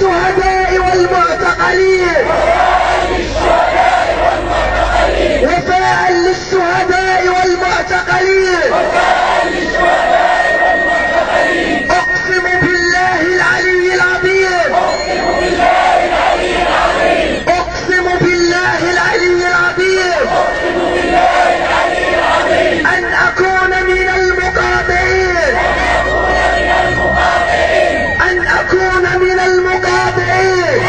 للشهداء والمعتقلين، وفاء للشهداء والمعتقلين، أقسم بالله العلي العظيم، أقسم بالله العلي العظيم أن أكون من المقاطعين، أن أكون من المقاطعين،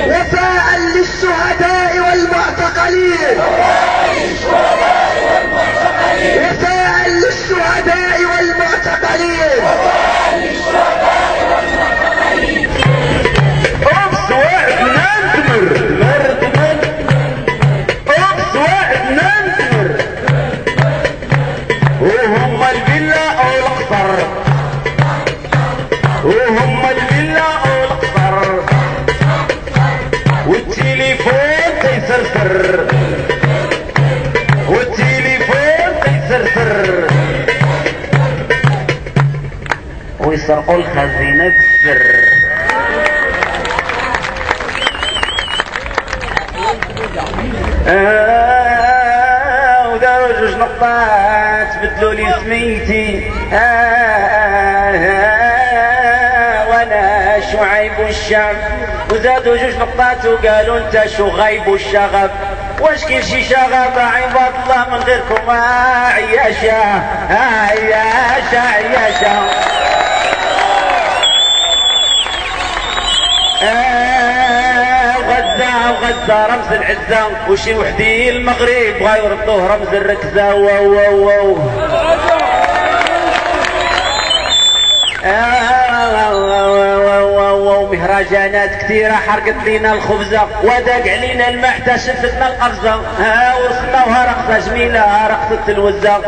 وفاء للشهداء والمعتقلين، وفاء للشهداء والمعتقلين. أبس واحد ننتمر أبس واحد ننتمر، وهم الفيلا أو القصر، وهم الفيلا أو القصر، والتليفون تيسرسر، والتليفون تيسرسر، ويسرقوا الخزينة بالسر. وداروا جوج نقطات بدلوا لي سميتي، وانا شعيب الشعب، وزادوا جوج نقطات وقالوا انت شغيب الشغب. واش كاين شي شغب عباد الله من غيركم؟ عياشة عياشة عياشة. غزة رمز العزة، وشي وحدي المغرب بغا يردوه رمز الركزة. واو واو واو مهرجانات كثيرة حرقت لينا الخبزة، وداق علينا الماء حتى شفتنا القفزة. ورسمناوها رقصة جميلة رقصة الوزة.